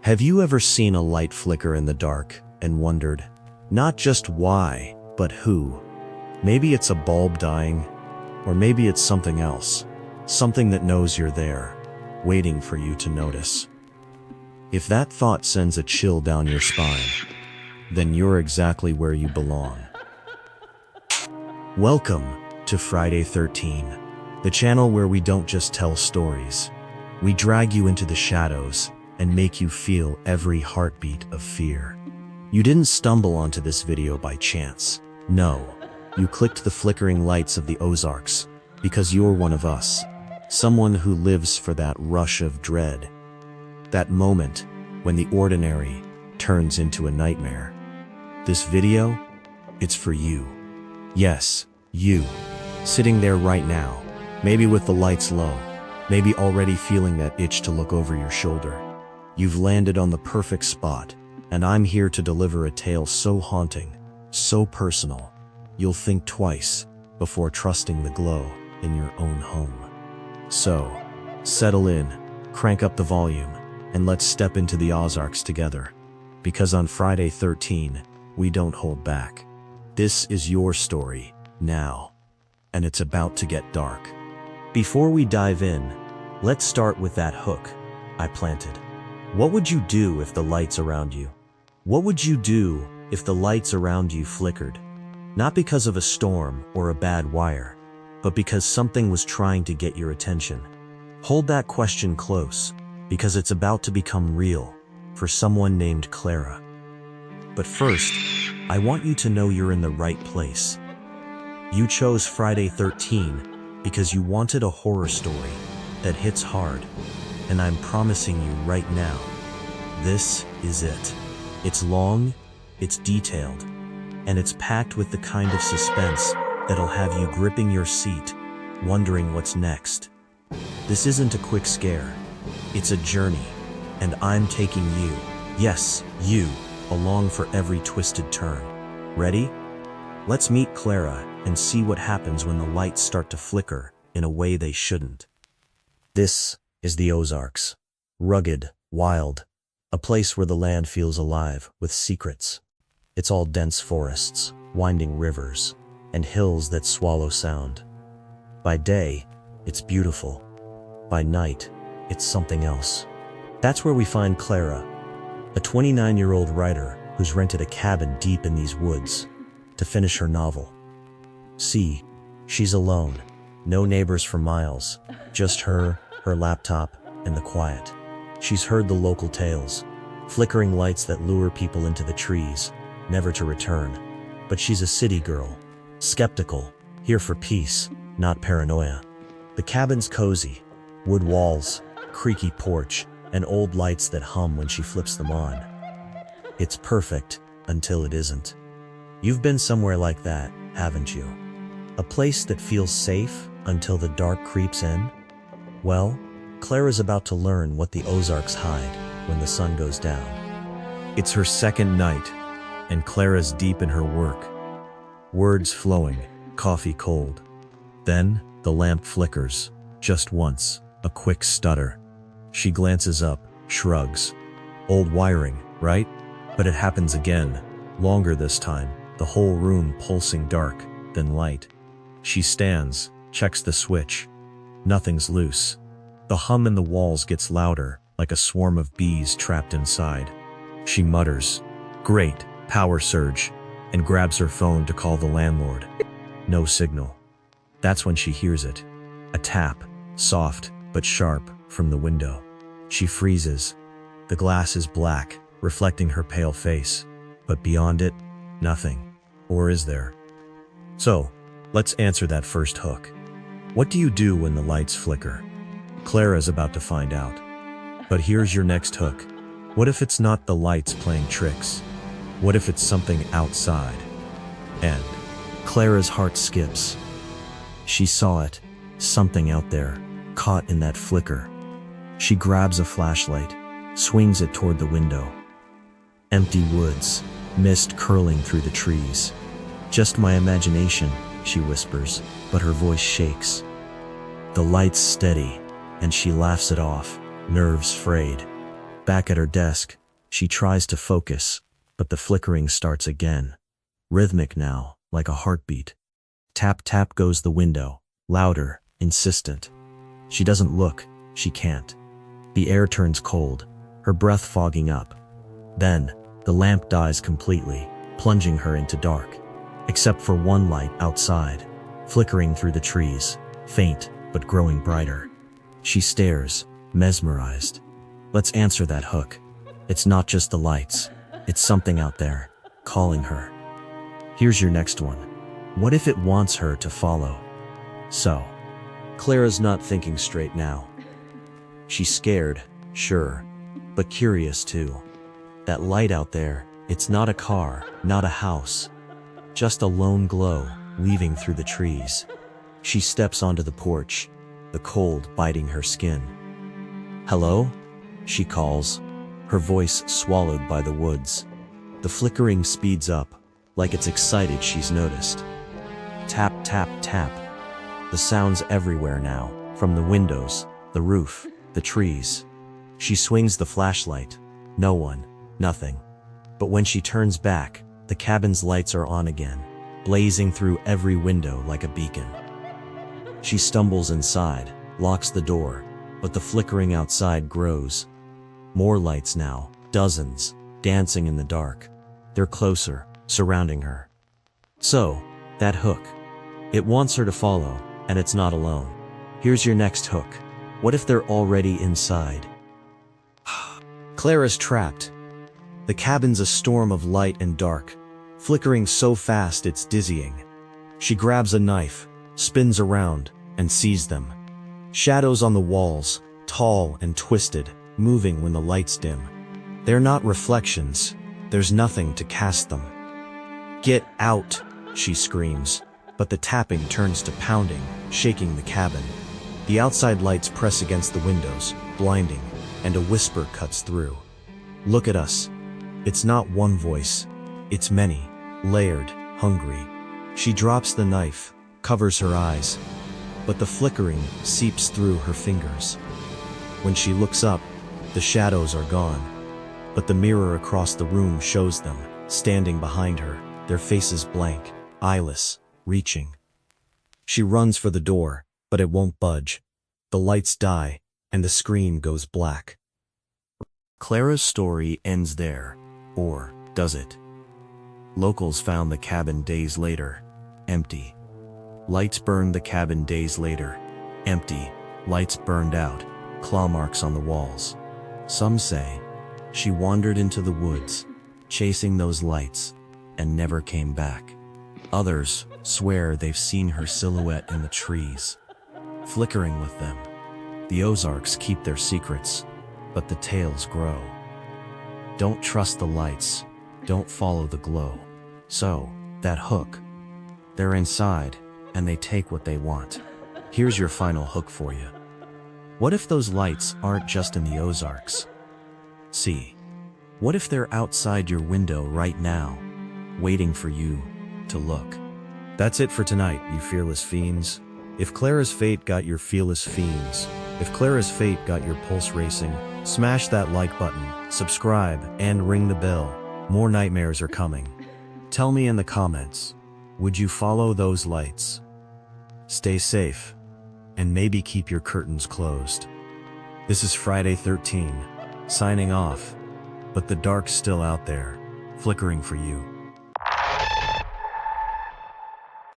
Have you ever seen a light flicker in the dark and wondered, not just why, but who? Maybe it's a bulb dying, or maybe it's something else, something that knows you're there, waiting for you to notice. If that thought sends a chill down your spine, then you're exactly where you belong. Welcome to Friday 13, the channel where we don't just tell stories. We drag you into the shadows and make you feel every heartbeat of fear. You didn't stumble onto this video by chance. No, you clicked the flickering lights of the Ozarks because you're one of us, someone who lives for that rush of dread, that moment when the ordinary turns into a nightmare. This video, it's for you. Yes, you, sitting there right now, maybe with the lights low, maybe already feeling that itch to look over your shoulder. You've landed on the perfect spot, and I'm here to deliver a tale so haunting, so personal, you'll think twice before trusting the glow in your own home. So, settle in, crank up the volume, and let's step into the Ozarks together. Because on Friday 13, we don't hold back. This is your story, now, and it's about to get dark. Before we dive in, let's start with that hook I planted. What would you do if the lights around you? What would you do if the lights around you flickered? Not because of a storm or a bad wire, but because something was trying to get your attention. Hold that question close, because it's about to become real for someone named Clara. But first, I want you to know you're in the right place. You chose Friday 13 because you wanted a horror story that hits hard. And I'm promising you right now, this is it. It's long, it's detailed, and it's packed with the kind of suspense that'll have you gripping your seat, wondering what's next. This isn't a quick scare, it's a journey, and I'm taking you, yes, you, along for every twisted turn. Ready? Let's meet Clara and see what happens when the lights start to flicker in a way they shouldn't. This is the Ozarks. Rugged, wild, a place where the land feels alive with secrets. It's all dense forests, winding rivers, and hills that swallow sound. By day, it's beautiful. By night, it's something else. That's where we find Clara, a 29-year-old writer who's rented a cabin deep in these woods to finish her novel. See, she's alone, no neighbors for miles, just her laptop, and the quiet. She's heard the local tales, flickering lights that lure people into the trees, never to return. But she's a city girl, skeptical, here for peace, not paranoia. The cabin's cozy, wood walls, creaky porch, and old lights that hum when she flips them on. It's perfect until it isn't. You've been somewhere like that, haven't you? A place that feels safe until the dark creeps in? Well, Clara's about to learn what the Ozarks hide when the sun goes down. It's her second night, and Clara's deep in her work. Words flowing, coffee cold. Then, the lamp flickers, just once, a quick stutter. She glances up, shrugs. Old wiring, right? But it happens again, longer this time, the whole room pulsing dark, then light. She stands, checks the switch. Nothing's loose. The hum in the walls gets louder, like a swarm of bees trapped inside. She mutters, "Great, power surge," and grabs her phone to call the landlord. No signal. That's when she hears it. A tap, soft but sharp, from the window. She freezes. The glass is black, reflecting her pale face. But beyond it, nothing. Or is there? So, let's answer that first hook. What do you do when the lights flicker? Clara's about to find out. But here's your next hook. What if it's not the lights playing tricks? What if it's something outside? And Clara's heart skips. She saw it, something out there, caught in that flicker. She grabs a flashlight, swings it toward the window. Empty woods, mist curling through the trees. "Just my imagination," she whispers, but her voice shakes. The light's steady, and she laughs it off, nerves frayed. Back at her desk, she tries to focus, but the flickering starts again. Rhythmic now, like a heartbeat. Tap tap goes the window, louder, insistent. She doesn't look, she can't. The air turns cold, her breath fogging up. Then, the lamp dies completely, plunging her into dark. Except for one light outside, flickering through the trees, faint but growing brighter. She stares, mesmerized. Let's answer that hook. It's not just the lights, it's something out there, calling her. Here's your next one. What if it wants her to follow? So, Clara's not thinking straight now. She's scared, sure, but curious too. That light out there, it's not a car, not a house. Just a lone glow, weaving through the trees. She steps onto the porch, the cold biting her skin. Hello? She calls, her voice swallowed by the woods. The flickering speeds up, like it's excited she's noticed. Tap, tap, tap. The sounds everywhere now, from the windows, the roof, the trees. She swings the flashlight. No one, nothing. But when she turns back, the cabin's lights are on again, blazing through every window like a beacon. She stumbles inside, locks the door, but the flickering outside grows. More lights now, dozens, dancing in the dark. They're closer, surrounding her. So, that hook. It wants her to follow, and it's not alone. Here's your next hook. What if they're already inside? Clara's trapped. The cabin's a storm of light and dark, flickering so fast it's dizzying. She grabs a knife, spins around, and sees them. Shadows on the walls, tall and twisted, moving when the lights dim. They're not reflections, there's nothing to cast them. Get out, she screams, but the tapping turns to pounding, shaking the cabin. The outside lights press against the windows, blinding, and a whisper cuts through. Look at us. It's not one voice, it's many, layered, hungry. She drops the knife, covers her eyes, but the flickering seeps through her fingers. When she looks up, the shadows are gone, but the mirror across the room shows them, standing behind her, their faces blank, eyeless, reaching. She runs for the door, but it won't budge. The lights die, and the screen goes black. Clara's story ends there. Or does it? Locals found the cabin days later, empty. Lights burned the cabin days later, empty. Lights burned out, claw marks on the walls. Some say she wandered into the woods, chasing those lights, and never came back. Others swear they've seen her silhouette in the trees, flickering with them. The Ozarks keep their secrets, but the tales grow. Don't trust the lights, don't follow the glow. So, that hook. They're inside, and they take what they want. Here's your final hook for you. What if those lights aren't just in the Ozarks? See, what if they're outside your window right now, waiting for you to look? That's it for tonight, you fearless fiends. If Clara's fate got your fearless fiends, if Clara's fate got your pulse racing, smash that like button, subscribe, and ring the bell. More nightmares are coming. Tell me in the comments, would you follow those lights? Stay safe, and maybe keep your curtains closed. This is Friday 13, signing off, but the dark's still out there, flickering for you.